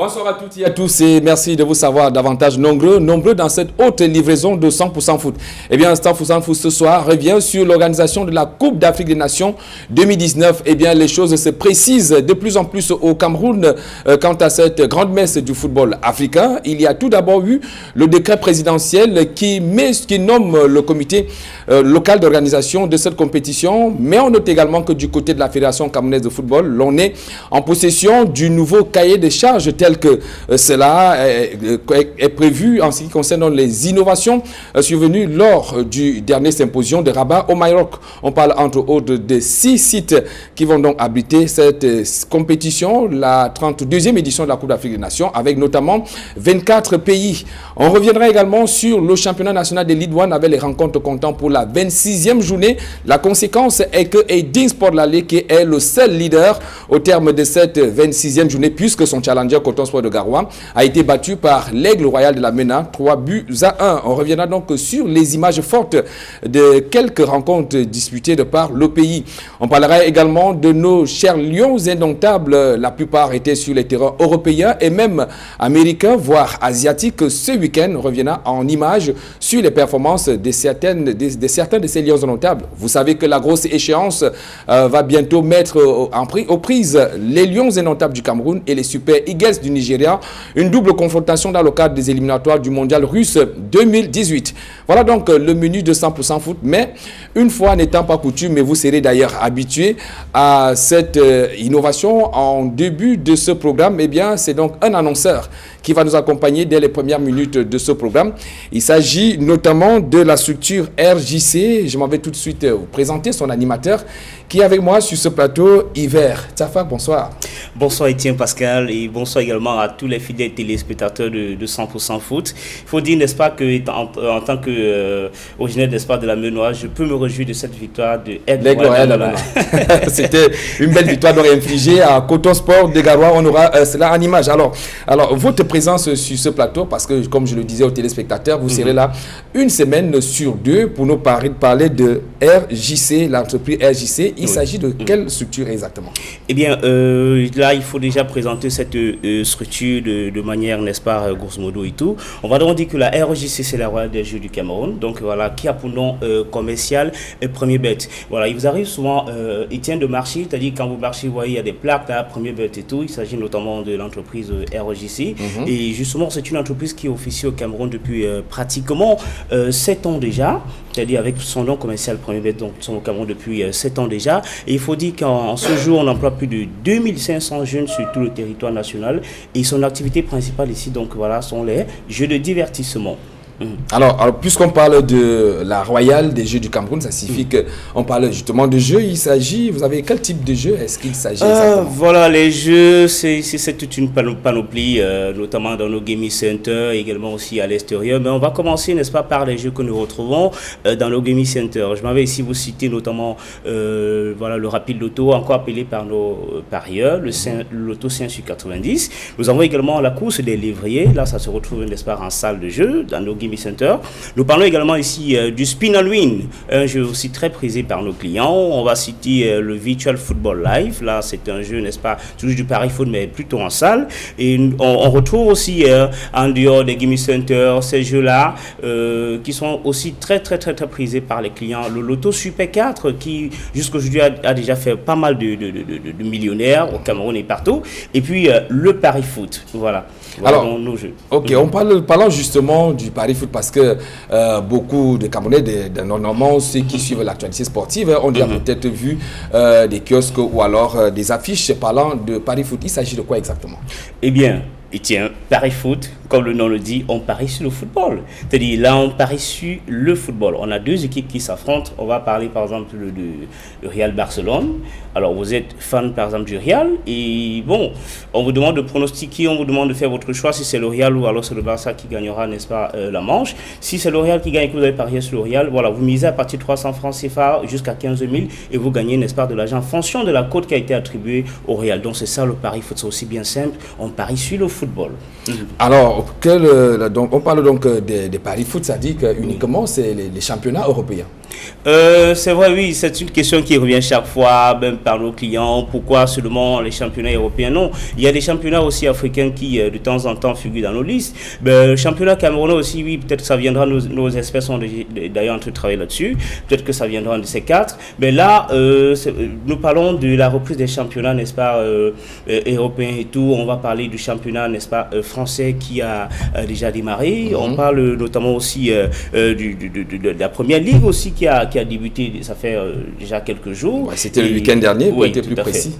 Bonsoir à toutes et à tous et merci de vous savoir davantage nombreux dans cette haute livraison de 100% foot. Eh bien, 100% foot ce soir revient sur l'organisation de la Coupe d'Afrique des Nations 2019. Eh bien, les choses se précisent de plus en plus au Cameroun quant à cette grande messe du football africain. Il y a tout d'abord eu le décret présidentiel qui nomme le comité local d'organisation de cette compétition. Mais on note également que du côté de la Fédération camerounaise de football, l'on est en possession du nouveau cahier des charges tel que cela est prévu en ce qui concerne les innovations survenues lors du dernier symposium de Rabat au Maroc. On parle entre autres de 6 sites qui vont donc abriter cette compétition, la 32e édition de la Coupe d'Afrique des Nations, avec notamment 24 pays. On reviendra également sur le championnat national de Ligue 1 avec les rencontres comptant pour la 26e journée. La conséquence est que Edin Sport Lalé, qui est le seul leader au terme de cette 26e journée, puisque son challenger Coton Sport de Garoua a été battu par l'Aigle Royal de la MENA, 3-1. On reviendra donc sur les images fortes de quelques rencontres disputées de par le pays. On parlera également de nos chers lions indomptables. La plupart étaient sur les terrains européens et même américains, voire asiatiques. Ce week-end, on reviendra en images sur les performances de certains de ces lions indomptables. Vous savez que la grosse échéance va bientôt mettre aux prises les lions indomptables du Cameroun et les Super Eagles du Nigeria, une double confrontation dans le cadre des éliminatoires du mondial russe 2018. Voilà donc le menu de 100% foot, mais une fois n'étant pas coutume, et vous serez d'ailleurs habitué à cette innovation en début de ce programme, eh bien c'est donc un annonceur qui va nous accompagner dès les premières minutes de ce programme. Il s'agit notamment de la structure RJC. Je m'en vais tout de suite vous présenter son animateur qui est avec moi sur ce plateau, Hiver. Tafak, bonsoir. Bonsoir Etienne Pascal et bonsoir également à tous les fidèles téléspectateurs de 100% foot. Il faut dire, n'est-ce pas, que en tant que originaire, n'est-ce pas, de la Menoise, je peux me réjouir de cette victoire de Aigle Royal. C'était une belle victoire infligée à Coton Sport de Garoua. On aura cela en image. Alors, votre présence sur ce plateau, parce que comme je le disais aux téléspectateurs, vous serez là une semaine sur deux pour nous parler de RJC, l'entreprise RJC. Il s'agit de quelle structure exactement? Eh bien, là, il faut déjà présenter cette structure de manière, n'est-ce pas, grosso modo et tout. On va donc dire que la RJC, c'est la Royale des Jeux du Cameroun, donc voilà, qui a pour nom commercial Premier Bet. Voilà, il vous arrive souvent, Etienne, de marcher, c'est-à-dire quand vous marchez, vous voyez, il y a des plaques là, Premier Bet et tout. Il s'agit notamment de l'entreprise RJC. Et justement, c'est une entreprise qui officie au Cameroun depuis pratiquement 7 ans déjà, c'est-à-dire avec son nom commercial Premier Bet, donc sont au Cameroun depuis 7 ans déjà. Et il faut dire qu'en ce jour, on emploie plus de 2500 jeunes sur tout le territoire national. Et son activité principale ici, donc voilà, sont les jeux de divertissement. Alors, puisqu'on parle de la Royale des Jeux du Cameroun, ça signifie qu'on parle justement de jeux. Vous avez quel type de jeu est-ce qu'il s'agit exactement? Voilà, les jeux, c'est toute une panoplie, notamment dans nos gaming centers, également aussi à l'extérieur. Mais on va commencer, n'est-ce pas, par les jeux que nous retrouvons dans nos gaming centers. Je m'avais ici vous citer notamment voilà, le Rapide Loto, encore appelé par nos parieurs, le Loto 5 sur 90. Nous avons également la course des lévriers. Là, ça se retrouve, n'est-ce pas, en salle de jeu, dans nos gaming center. Nous parlons également ici du Spin and Win, un jeu aussi très prisé par nos clients. On va citer le Virtual Football Live. Là, c'est un jeu, n'est-ce pas, toujours du pari foot, mais plutôt en salle. Et on retrouve aussi en dehors des gaming centers ces jeux-là qui sont aussi très prisés par les clients. Le Loto Super 4 qui jusqu'aujourd'hui a déjà fait pas mal de millionnaires au Cameroun et partout. Et puis le pari foot. Voilà. Alors, nos jeux. Ok, parlons justement du pari foot parce que beaucoup de Camerounais, normalement ceux qui suivent l'actualité sportive, ont déjà peut-être vu des kiosques ou alors des affiches parlant de pari foot. Il s'agit de quoi exactement? Eh bien, Etienne, pari foot, comme le nom le dit, on parie sur le football. C'est-à-dire, là, on parie sur le football. On a deux équipes qui s'affrontent. On va parler, par exemple, de Real Barcelone. Alors, vous êtes fan, par exemple, du Real. Et bon, on vous demande de pronostiquer, on vous demande de faire votre choix. Si c'est le Real ou alors c'est le Barça qui gagnera, n'est-ce pas, la manche. Si c'est le Real qui gagne et que vous avez parié sur le Real, voilà, vous misez à partir de 300 francs CFA jusqu'à 15 000 et vous gagnez, n'est-ce pas, de l'argent en fonction de la cote qui a été attribuée au Real. Donc, c'est ça le pari foot. C'est aussi bien simple. On parie sur le football. Alors, on parle donc des paris foot, ça dit que uniquement c'est les championnats européens. C'est vrai, oui, c'est une question qui revient chaque fois, même par nos clients. Pourquoi seulement les championnats européens? Non, il y a des championnats aussi africains qui, de temps en temps, figurent dans nos listes. Le championnat camerounais aussi, oui, peut-être que ça viendra, nos experts sont d'ailleurs en train de travailler là-dessus. Peut-être que ça viendra de ces quatre. Mais là, nous parlons de la reprise des championnats, n'est-ce pas, européens et tout. On va parler du championnat, n'est-ce pas, français qui a déjà démarré. On parle notamment aussi de la première ligue aussi qui a débuté, ça fait déjà quelques jours. Ouais, c'était le week-end dernier, pour être plus précis.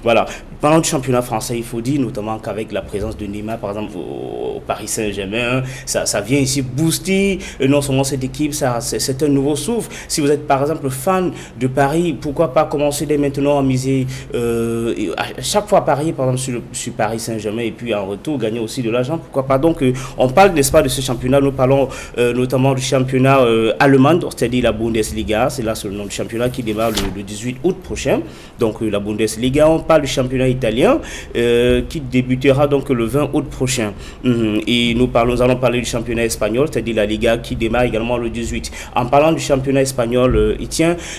Voilà. Parlant du championnat français, il faut dire notamment qu'avec la présence de Neymar, par exemple, au Paris Saint-Germain, ça vient ici booster non seulement cette équipe, c'est un nouveau souffle. Si vous êtes par exemple fan de Paris, pourquoi pas commencer dès maintenant à miser à chaque fois parier par exemple sur Paris Saint-Germain et puis en retour gagner aussi de l'argent, pourquoi pas. Donc on parle, n'est-ce pas, de ce championnat. Nous parlons notamment du championnat allemand, c'est-à-dire la Bundesliga. C'est là le nom du championnat qui démarre le 18 août prochain. Donc la Bundesliga. On parle du championnat italien qui débutera donc le 20 août prochain. Et nous allons parler du championnat espagnol, c'est-à-dire la Liga qui démarre également le 18. En parlant du championnat espagnol,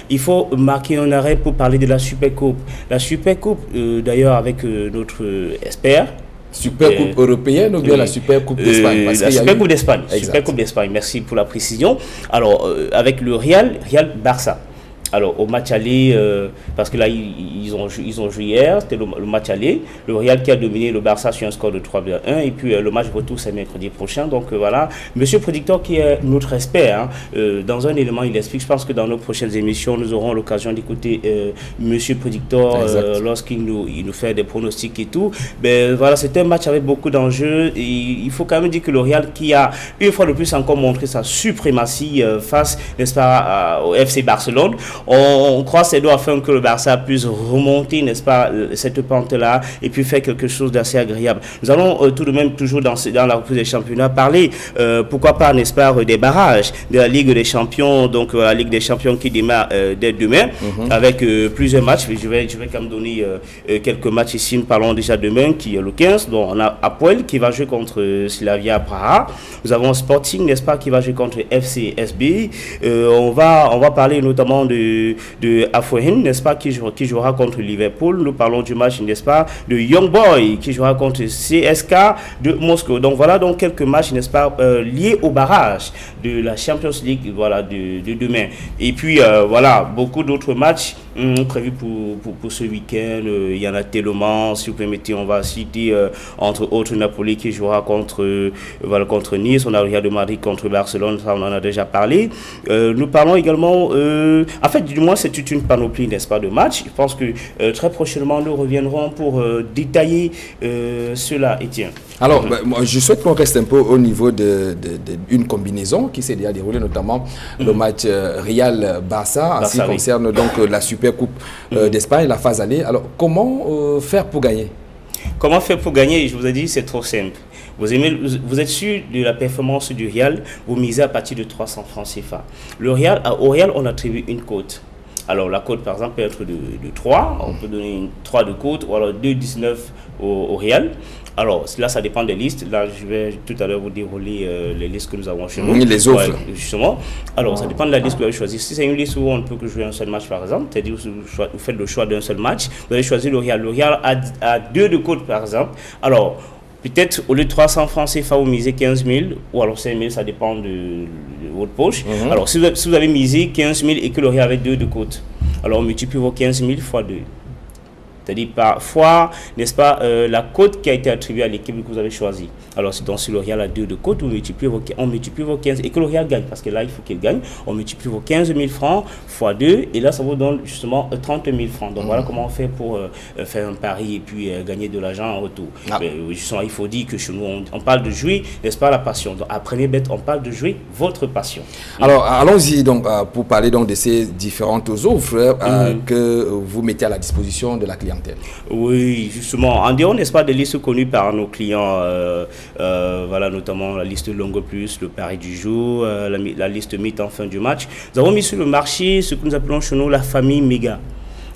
il faut marquer un arrêt pour parler de la Supercoupe. La Supercoupe, d'ailleurs avec notre expert. Super Coupe européenne ou bien la Super Coupe d'Espagne? La Super Coupe d'Espagne. Super Coupe d'Espagne, merci pour la précision. Alors, avec le Real Barça. Alors, au match aller, parce que là, ils ont joué hier, c'était le match aller. Le Real qui a dominé le Barça sur un score de 3-1. Et puis, le match retour, c'est mercredi prochain. Donc, voilà. Monsieur Prédicteur, qui est notre expert, dans un élément, il explique. Je pense que dans nos prochaines émissions, nous aurons l'occasion d'écouter Monsieur Prédicteur lorsqu'il nous fait des pronostics et tout. Ben, voilà, c'est un match avec beaucoup d'enjeux. Et il faut quand même dire que le Real, qui a une fois de plus encore montré sa suprématie face, n'est-ce pas, au FC Barcelone. On croise ses doigts afin que le Barça puisse remonter, n'est-ce pas, cette pente-là et puis faire quelque chose d'assez agréable. Nous allons tout de même, toujours dans la reprise des championnats, parler, pourquoi pas, n'est-ce pas, des barrages de la Ligue des Champions, donc la Ligue des Champions qui démarre dès demain avec plusieurs matchs. Je vais quand même donner quelques matchs ici. Nous parlons déjà demain, qui est le 15. Donc on a Apoel qui va jouer contre Slavia Praha. Nous avons Sporting, n'est-ce pas, qui va jouer contre FCSB. On va parler notamment de Afohen, n'est-ce pas, qui jouera contre Liverpool. Nous parlons du match, n'est-ce pas, de Young Boy qui jouera contre CSK de Moscou. Donc voilà donc quelques matchs, n'est-ce pas, liés au barrage de la Champions League, voilà, de demain. Et puis voilà, beaucoup d'autres matchs prévus pour ce week-end. Il y en a tellement, si vous permettez, on va citer entre autres Napoli qui jouera contre Nice. On a Real de Madrid contre Barcelone, ça on en a déjà parlé. Nous parlons également, en fait, du moins c'est toute une panoplie, n'est-ce pas, de matchs. Je pense que très prochainement nous reviendrons pour détailler cela, Étienne. Alors, moi, je souhaite qu'on reste un peu au niveau d'une combinaison qui s'est déjà déroulée, notamment le match Real-Barça, en ce qui concerne donc la Super Coupe d'Espagne, la phase aller. Alors, comment faire pour gagner? Comment faire pour gagner? Je vous ai dit, c'est trop simple. Vous êtes sûr de la performance du Real, vous misez à partir de 300 francs CFA. Au Real, on attribue une cote. Alors, la cote, par exemple, peut être de 3. On peut donner une 3 de cote, ou alors 2,19 au Real. Alors, là, ça dépend des listes. Là, je vais tout à l'heure vous dérouler les listes que nous avons chez nous. Les offres. Ouais, justement. Alors, ça dépend de la liste que vous avez choisie. Si c'est une liste où on ne peut que jouer un seul match, par exemple, c'est-à-dire vous faites le choix d'un seul match, vous allez choisir le Real. Le Real a 2 de cote, par exemple. Alors, peut-être au lieu de 300 francs CFA, vous misez 15 000 ou alors 5 000, ça dépend de votre poche. Alors, si vous avez misé 15 000 et que le Real avait 2 de cote, alors on multiplie vos 15 000 fois 2. C'est-à-dire parfois, n'est-ce pas, la cote qui a été attribuée à l'équipe que vous avez choisie. Alors, donc, si le Real a 2 de cote, on multiplie vos 15 et que le Real gagne, parce que là, il faut qu'il gagne. On multiplie vos 15 000 francs fois 2 et là, ça vous donne justement 30 000 francs. Donc, voilà comment on fait pour faire un pari et puis gagner de l'argent en retour. Mais, justement, il faut dire que chez nous, on parle de jouer, n'est-ce pas, la passion. Donc, à Premier Bet, on parle de jouer votre passion. Alors, allons-y donc pour parler donc de ces différentes offres que vous mettez à la disposition de la clientèle. Oui, justement, en dehors, n'est-ce pas, des listes connues par nos clients, voilà, notamment la liste Longo Plus, le pari du jour, la liste mythe en fin du match. Nous avons mis sur le marché ce que nous appelons chez nous la famille méga.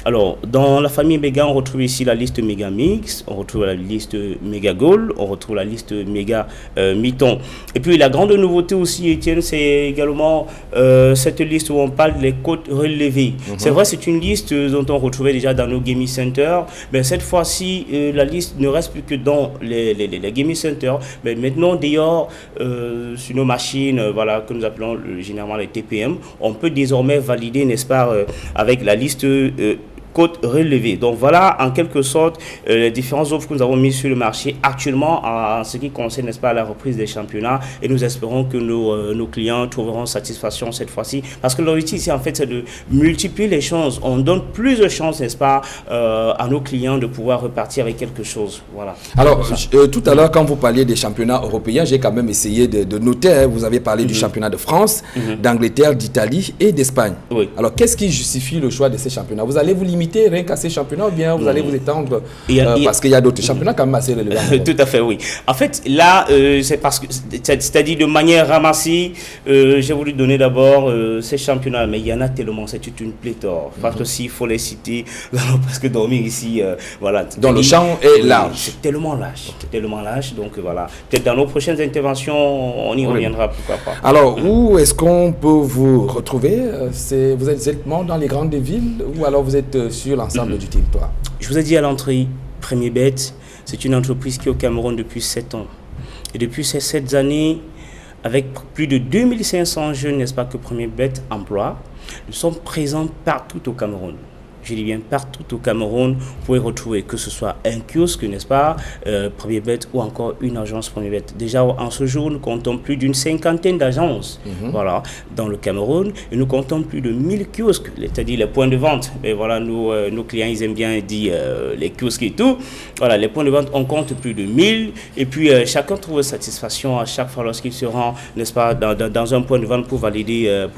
Alors, dans la famille Mega, on retrouve ici la liste Mega Mix, on retrouve la liste Mega Gold, on retrouve la liste Mega Mython. Et puis, la grande nouveauté aussi, Étienne, c'est également cette liste où on parle des cotes relevées. C'est vrai, c'est une liste dont on retrouvait déjà dans nos gaming centers, mais cette fois-ci, la liste ne reste plus que dans les gaming centers. Mais maintenant, d'ailleurs, sur nos machines, voilà, que nous appelons généralement les TPM, on peut désormais valider, n'est-ce pas, avec la liste côte relevée. Donc voilà en quelque sorte les différentes offres que nous avons mises sur le marché actuellement en ce qui concerne, n'est-ce pas, la reprise des championnats, et nous espérons que nos clients trouveront satisfaction cette fois-ci, parce que l'objectif ici en fait c'est de multiplier les chances. On donne plus de chances, n'est-ce pas, à nos clients de pouvoir repartir avec quelque chose. Voilà. Alors tout à l'heure quand vous parliez des championnats européens, j'ai quand même essayé de noter, hein, vous avez parlé du championnat de France, d'Angleterre, d'Italie et d'Espagne. Oui. Alors qu'est-ce qui justifie le choix de ces championnats? Vous allez vous limiter rien qu'à ces championnats ou bien vous allez vous étendre parce qu'il y a d'autres championnats quand même assez relevants? Tout à fait, oui. En fait, là, c'est parce que, c'est-à-dire de manière ramassée, j'ai voulu donner d'abord ces championnats, mais il y en a tellement, c'est toute une pléthore. Parce que s'il faut les citer, parce que dormir ici, voilà. Donc le champ est large. C'est tellement large, donc voilà. Peut-être dans nos prochaines interventions, on y reviendra, pourquoi pas. Alors, où est-ce qu'on peut vous retrouver? Vous êtes seulement dans les grandes villes ou alors vous êtes sur l'ensemble du territoire? Je vous ai dit à l'entrée, Premier Bet, c'est une entreprise qui est au Cameroun depuis 7 ans. Et depuis ces 7 années, avec plus de 2500 jeunes, n'est-ce pas, que Premier Bet emploie, nous sommes présents partout au Cameroun. Je dis bien partout au Cameroun, vous pouvez retrouver que ce soit un kiosque, n'est-ce pas, Premier Bet, ou encore une agence Premier Bet. Déjà, en ce jour, nous comptons plus d'une 50aine d'agences, voilà, dans le Cameroun, et nous comptons plus de 1000 kiosques, c'est-à-dire les points de vente. Mais voilà, nos clients, ils aiment bien dire les kiosques et tout. Voilà, les points de vente, on compte plus de 1000, et puis chacun trouve satisfaction à chaque fois lorsqu'il se rend, n'est-ce pas, dans un point de vente pour valider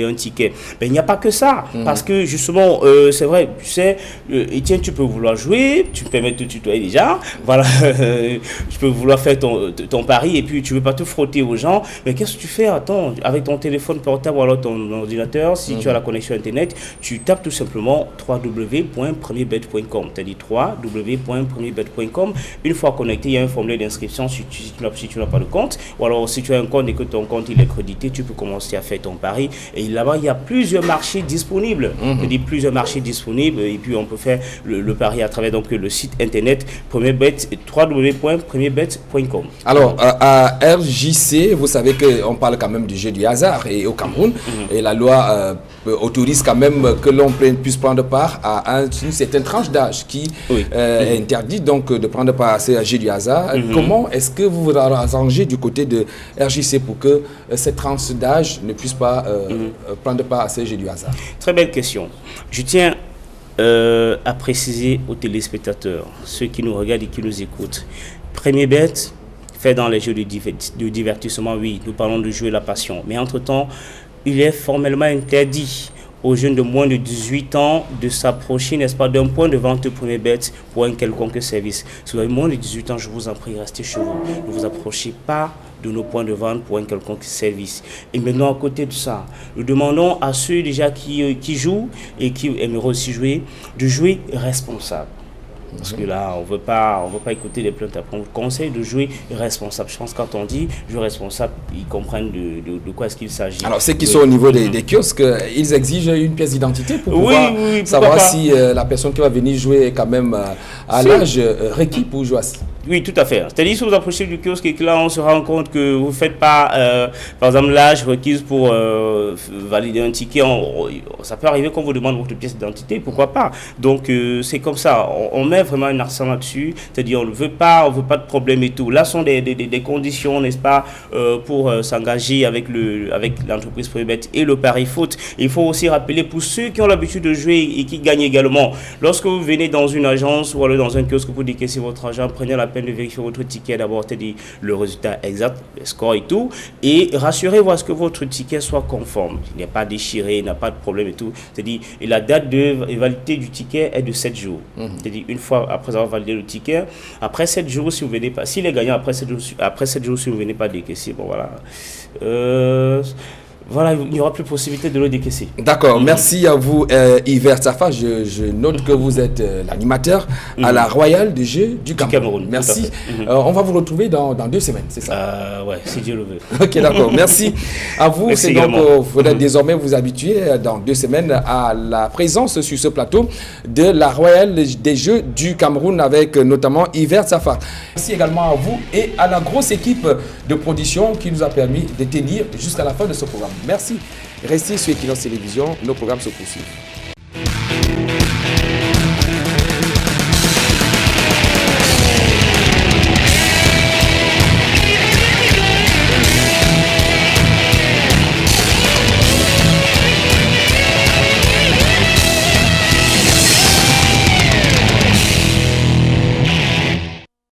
un ticket. Mais il n'y a pas que ça, parce que justement, c'est vrai, tu sais, Étienne, tu peux vouloir jouer, tu peux permettre de te tutoyer déjà, voilà, tu peux vouloir faire ton pari et puis tu ne veux pas te frotter aux gens, mais qu'est-ce que tu fais? Attends, avec ton téléphone portable ou alors ton ordinateur, si tu as la connexion internet, tu tapes tout simplement www.premierbet.com, c'est-à-dire www.premierbet.com. Une fois connecté, il y a un formulaire d'inscription si tu n'as pas de compte, ou alors si tu as un compte et que ton compte il est crédité, tu peux commencer à faire ton pari. Et là-bas, il y a plusieurs marchés disponibles, c'est-à-dire plusieurs marchés disponibles, et puis on peut faire le pari à travers donc le site internet Premierbet, www.premierbet.com. Alors à RJC, vous savez qu'on parle quand même du jeu du hasard et au Cameroun, et la loi autorise quand même que l'on puisse prendre part à une certaine tranche d'âge qui est interdite donc de prendre part à ce jeu du hasard. Comment est-ce que vous vous arrangez du côté de RJC pour que cette tranche d'âge ne puisse pas prendre part à ce jeu du hasard? Très belle question. Je tiens à préciser aux téléspectateurs, ceux qui nous regardent et qui nous écoutent, Premier Bet fait dans les jeux de divertissement, oui, nous parlons de jouer la passion, mais entre-temps, il est formellement interdit aux jeunes de moins de 18 ans de s'approcher, n'est-ce pas, d'un point de vente Premier Bet pour un quelconque service. Si vous avez moins de 18 ans, je vous en prie, restez chez vous. Ne vous approchez pas de nos points de vente pour un quelconque service. Et maintenant, à côté de ça, nous demandons à ceux déjà qui jouent et qui aimeraient aussi jouer, de jouer responsable. Parce que là, on veut pas écouter les plaintes. Après, on vous conseille de jouer responsable. Je pense que quand on dit jouer responsable, ils comprennent de quoi est-ce qu'il s'agit. Alors, ceux qui sont au niveau des kiosques, ils exigent une pièce d'identité pour pouvoir savoir si la personne qui va venir jouer est quand même à l'âge requis pour jouer. Oui, tout à fait. C'est-à-dire, si vous approchez du kiosque et que là, on se rend compte que vous ne faites pas, par exemple, l'âge requis pour valider un ticket, ça peut arriver qu'on vous demande votre pièce d'identité, pourquoi pas. Donc, c'est comme ça. On met vraiment un accent là-dessus. C'est-à-dire, on ne veut pas de problème et tout. Là, sont des conditions, n'est-ce pas, pour s'engager avec l'entreprise Premier Bet et le pari foot. Il faut aussi rappeler pour ceux qui ont l'habitude de jouer et qui gagnent également. Lorsque vous venez dans une agence ou alors dans un kiosque pour décaisser votre argent, prenez la peine de vérifier votre ticket d'abord, c'est-à-dire le résultat exact, le score et tout, et rassurez-vous à ce que votre ticket soit conforme. Il n'est pas déchiré, il n'a pas de problème et tout. C'est-à-dire, et la date de validité du ticket est de 7 jours. C'est-à-dire, une fois après avoir validé le ticket, après 7 jours, si vous venez pas, s'il est gagnant après 7 jours, si vous ne venez pas décaisser, bon voilà. voilà, il n'y aura plus possibilité de le décaisser. D'accord, merci à vous Yver Safa. Je note que vous êtes l'animateur à la Royale des Jeux du Cameroun. Merci. On va vous retrouver dans 2 semaines, c'est ça? Ouais, si Dieu le veut. Ok, d'accord. Merci à vous. Merci C'est donc, vous allez désormais vous habituer dans 2 semaines à la présence sur ce plateau de la Royale des Jeux du Cameroun avec notamment Yver Safa. Merci également à vous et à la grosse équipe de production qui nous a permis de tenir jusqu'à la fin de ce programme. Merci. Restez sur Equinox Télévision. Nos programmes se poursuivent.